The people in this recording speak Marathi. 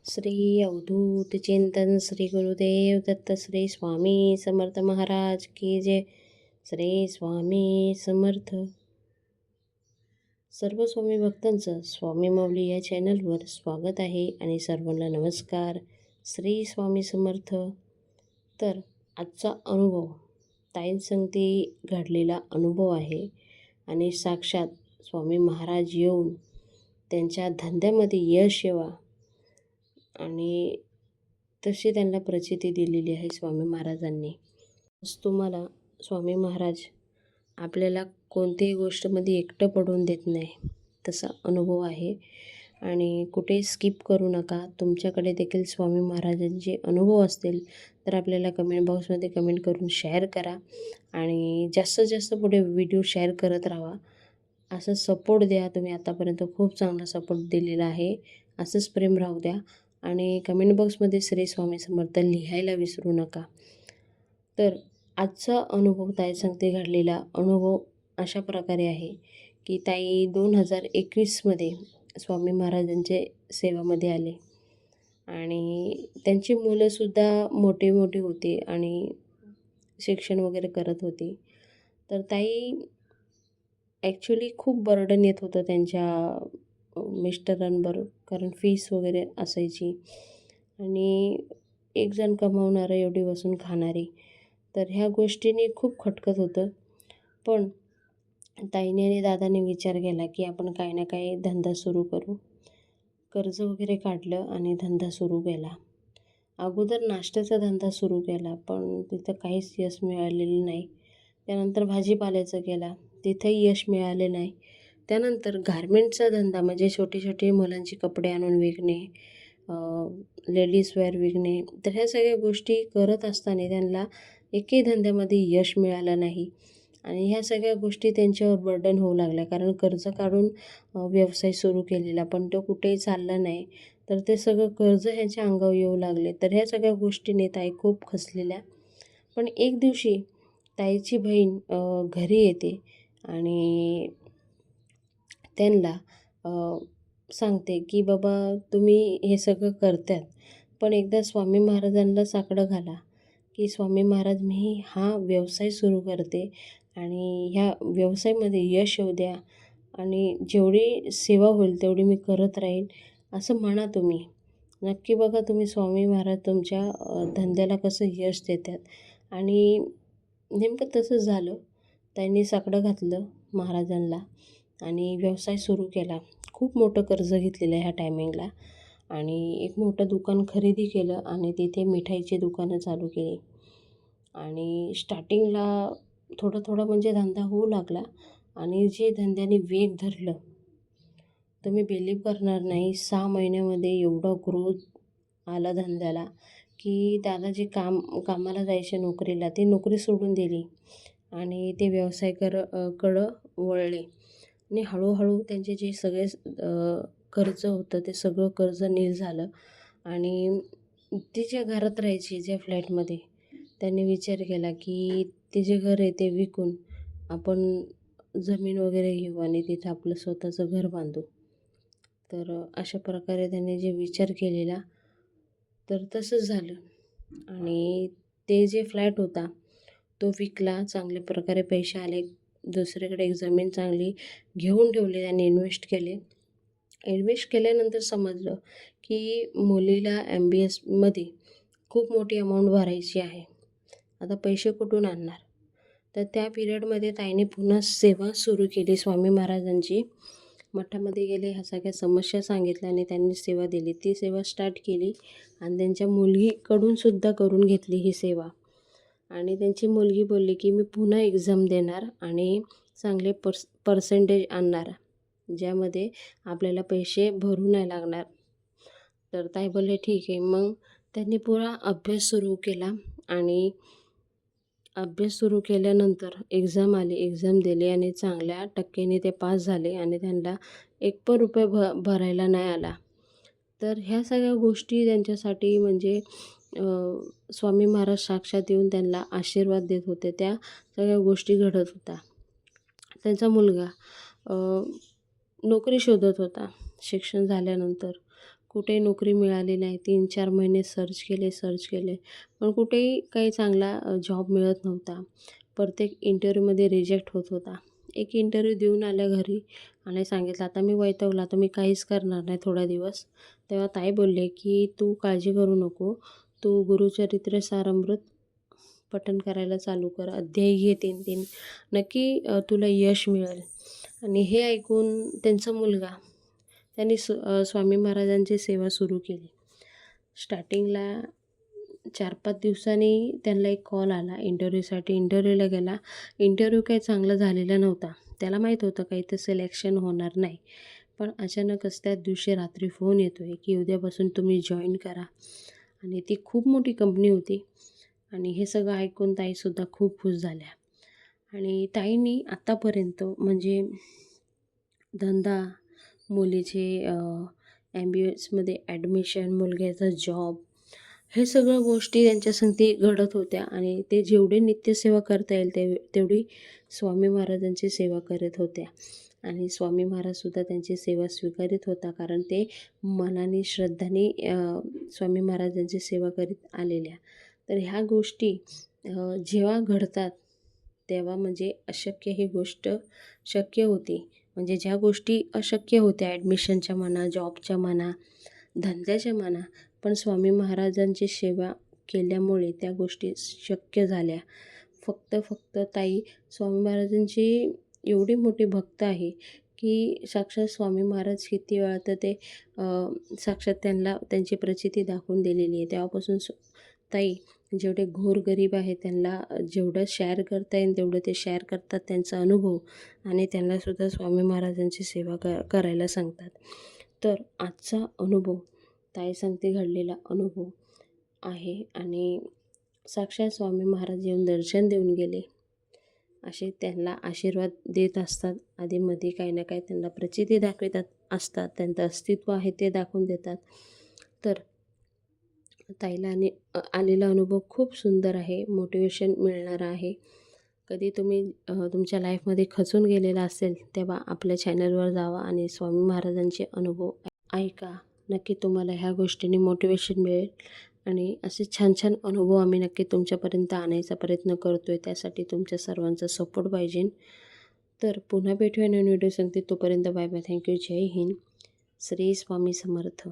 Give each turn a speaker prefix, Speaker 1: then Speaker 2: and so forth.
Speaker 1: श्री अवधूत चिंतन श्री गुरुदेव दत्त श्री स्वामी समर्थ महाराज की जय. श्री स्वामी समर्थ. सर्व स्वामी भक्तांचं स्वामी माऊली या चॅनलवर स्वागत आहे आणि सर्वांना नमस्कार. श्री स्वामी समर्थ. तर आजचा अनुभव ताईंसंगती घडलेला अनुभव आहे आणि साक्षात स्वामी महाराज येऊन त्यांच्या धंद्यामध्ये यश यावा आणि तशी त्यांना प्रचिती दिलेली आहे स्वामी महाराजांनी. तुम्हाला स्वामी महाराज आपल्याला कोणत्याही गोष्टीमध्ये एकटं पडून देत नाही, तसा अनुभव आहे आणि कुठे स्किप करू नका. तुमच्याकडे देखील स्वामी महाराजांचे अनुभव असतील तर आपल्याला कमेंट बॉक्समध्ये कमेंट करून शेअर करा आणि जास्तीत जास्त पुढे व्हिडिओ शेअर करत राहा. असं सपोर्ट द्या. तुम्ही आतापर्यंत खूप चांगला सपोर्ट दिलेला आहे, असंच प्रेम राहू द्या आणि कमेंट बॉक्समध्ये श्री स्वामी समर्थ लिहायला विसरू नका. तर आजचा अनुभव ताईसंगती घडलेला अनुभव अशा प्रकारे आहे की ताई 2021मध्ये स्वामी महाराजांचे सेवामध्ये आले आणि त्यांची मुलंसुद्धा मोठी मोठी होती आणि शिक्षण वगैरे करत होती. तर ताई ॲक्च्युली खूप बर्डन येत होतं त्यांच्या मिस्टरांवर, कारण फीस वगैरे असायची आणि एक जण कमावणारं एवढी बसून खाणारी. तर ह्या गोष्टींनी खूप खटकत होतं. पण ताईने आणि दादाने विचार केला की आपण काही ना काही धंदा सुरू करू. कर्ज वगैरे काढलं आणि धंदा सुरू केला. अगोदर नाश्त्याचा धंदा सुरू केला पण तिथं काहीच यश मिळालेलं नाही. त्यानंतर भाजीपाल्याचा केला, तिथंही यश मिळाले नाही. त्यानंतर गारमेंटचा धंदा म्हणजे छोटे छोटे मुलांचे कपडे आणून विकणे, लेडीज वेअर विकणे. तर ह्या सगळ्या गोष्टी करत असताना त्यांना एकही धंद्यामध्ये यश मिळालं नाही आणि ह्या सगळ्या गोष्टी त्यांच्यावर बर्डन होऊ लागल्या. कारण कर्ज काढून व्यवसाय सुरू केलेला पण तो कुठेही चालला नाही. तर ते सगळं कर्ज ह्याच्या अंगावर येऊ लागले. तर ह्या सगळ्या गोष्टीने ताई खूप खचलेल्या. पण एक दिवशी ताईची बहीण घरी येते आणि त्यांना सांगते की बाबा तुम्ही हे सगळं करतात पण एकदा स्वामी महाराजांना साकडं घाला की स्वामी महाराज मी हा व्यवसाय सुरू करते आणि ह्या व्यवसायामध्ये यश येऊ द्या आणि जेवढी सेवा होईल तेवढी मी करत राहीन असं म्हणा तुम्ही. नक्की बघा तुम्ही स्वामी महाराज तुमच्या धंद्याला कसं यश देतात. आणि नेमकं तसंच झालं. त्यांनी साकडं घातलं महाराजांना आणि व्यवसाय सुरू केला. खूप मोठं कर्ज घेतलेलं ह्या टायमिंगला आणि एक मोठं दुकान खरेदी केलं आणि तिथे मिठाईची दुकानं चालू केली. आणि स्टार्टिंगला थोडं थोडं म्हणजे धंदा होऊ लागला आणि जे धंद्याने वेग धरलं तुम्ही बिलीव्ह करणार नाही, 6 महिन्यामध्ये एवढा ग्रोथ आला धंद्याला की दादा जे कामाला जायचे नोकरीला ते नोकरी सोडून दिली आणि ते व्यवसाय कडं वळले आणि हळूहळू त्यांचे जे सगळे कर्ज होतं ते सगळं कर्ज नील झालं. आणि ते ज्या घरात राहायची ज्या फ्लॅटमध्ये त्यांनी विचार केला की ते जे घर आहे ते विकून आपण जमीन वगैरे घेऊ आणि तिथं आपलं स्वतःचं घर बांधू. तर अशा प्रकारे त्यांनी जे विचार केलेला तर तसंच झालं आणि ते जे फ्लॅट होता तो विकला. चांगल्या प्रकारे पैसे आले. दुसरीकडे एक जमीन चांगली घेऊन ठेवली. त्यांनी इन्व्हेस्ट केले. इन्व्हेस्ट केल्यानंतर समजलं की मुलीला MBSमध्ये खूप मोठी अमाऊंट भरायची आहे. आता पैसे कुठून आणणार. तर त्या पिरियडमध्ये ताईने पुन्हा सेवा सुरू केली स्वामी महाराजांची. मठामध्ये गेले, ह्या सगळ्या समस्या सांगितल्या आणि त्यांनी सेवा दिली. ती सेवा स्टार्ट केली आणि त्यांच्या मुलगीकडूनसुद्धा करून घेतली ही सेवा. आणि त्यांची मुलगी बोलली की मी पुन्हा एक्झाम देणार आणि चांगले पर्सेंटेज आणणार ज्यामध्ये आपल्याला पैसे भरू नाही लागणार. तर ताई बोलले ठीक आहे. मग त्यांनी पुरा अभ्यास सुरू केला आणि अभ्यास सुरू केल्यानंतर एक्झाम आली. एक्झाम दिली आणि चांगल्या टक्क्याने ते पास झाले आणि त्यांना एक पण रुपये भरायला नाही आला. तर ह्या सगळ्या गोष्टी त्यांच्यासाठी म्हणजे स्वामी महाराज साक्षात येऊन त्यांना आशीर्वाद देत होते. त्या सगळ्या गोष्टी घडत होत्या. त्यांचा मुलगा नोकरी शोधत होता शिक्षण झाल्यानंतर. कुठेही नोकरी मिळाली नाही. 3-4 महिने सर्च केले, पण कुठेही काही चांगला जॉब मिळत नव्हता. प्रत्येक इंटरव्ह्यूमध्ये रिजेक्ट होत होता. एक इंटरव्ह्यू देऊन आल्या घरी आणि सांगितलं, "आता मी वैतागलो, आता मी काहीच करणार नाही थोडा दिवस." तेव्हा ताई बोलले, की "तू काळजी करू नको. तू गुरुचरित्र सारामृत पठण करायला चालू कर. अध्याय घे 3-3. नक्की तुला यश मिळेल." आणि हे ऐकून त्यांचा मुलगा त्यांनी स्वामी महाराजांची सेवा सुरू केली. स्टार्टिंगला 4-5 दिवसांनी त्यांना एक कॉल आला इंटरव्ह्यूसाठी. इंटरव्ह्यूला गेला. इंटरव्ह्यू काही चांगला झालेला नव्हता. त्याला माहीत होतं काही तर सिलेक्शन होणार नाही. पण अचानकच त्याच दिवशी रात्री फोन येतो आहे, की उद्यापासून तुम्ही जॉइन करा. आणि ती खूप मोठी कंपनी होती. आणि हे सगळं ऐकून ताईसुद्धा खूप खुश झाल्या. आणि ताईंनी आत्तापर्यंत म्हणजे धंदा, मुलीचे MBBSमध्ये ॲडमिशन, मुलग्याचा जॉब, हे सगळ्या गोष्टी त्यांच्यासंगती घडत होत्या. आणि ते जेवढे नित्यसेवा करता येईल तेवढी स्वामी महाराजांची सेवा करत होत्या. आणि स्वामी महाराजसुद्धा त्यांची सेवा स्वीकारित होता, कारण ते मनाने, श्रद्धाने स्वामी महाराजांची सेवा करीत आलेल्या. तर ह्या गोष्टी जेव्हा घडतात तेव्हा म्हणजे अशक्य ही गोष्ट शक्य होती. म्हणजे ज्या गोष्टी अशक्य होत्या ॲडमिशनच्या म्हणा, जॉबच्या म्हणा, धंद्याच्या म्हणा, पण स्वामी महाराजांची सेवा केल्यामुळे त्या गोष्टी शक्य झाल्या. फक्त ताई स्वामी महाराजांची एवढी मोठी भक्त आहे, की साक्षात स्वामी महाराज किती वेळा तर ते साक्षात त्यांना त्यांची प्रचिती दाखवून दिलेली आहे. तेव्हापासून ताई जेवढे गोरगरीब आहे त्यांना जेवढं शेअर करता येईल तेवढं ते शेअर करतात त्यांचा अनुभव, आणि त्यांनासुद्धा स्वामी महाराजांची सेवा करायला सांगतात. तर आजचा अनुभव ताई सांगते घडलेला अनुभव आहे. आणि साक्षात स्वामी महाराज येऊन दर्शन देऊन गेले, असे त्यांना आशीर्वाद देत असतात. आधीमध्ये काही ना काही त्यांना प्रचिती दाखवितात असतात, त्यांचं अस्तित्व आहे ते दाखवून देतात. तर ताईला आलेला अनुभव खूप सुंदर आहे, मोटिवेशन मिळणारा आहे. कधी तुम्ही तुमच्या लाईफमध्ये खचून गेलेला असेल तेव्हा आपल्या चॅनलवर जावा आणि स्वामी महाराजांचे अनुभव ऐका. नक्की तुम्हाला ह्या गोष्टींनी मोटिवेशन मिळेल. आणि असे छान छान अनुभव आम्ही नक्की तुमच्यापर्यंत आणायचा प्रयत्न करतो आहे. त्यासाठी तुमच्या सर्वांचा सपोर्ट पाहिजे. तर पुन्हा भेटूया नवीन व्हिडिओ सांगते. तोपर्यंत बाय बाय. थँक्यू. जय हिंद. श्री स्वामी समर्थ.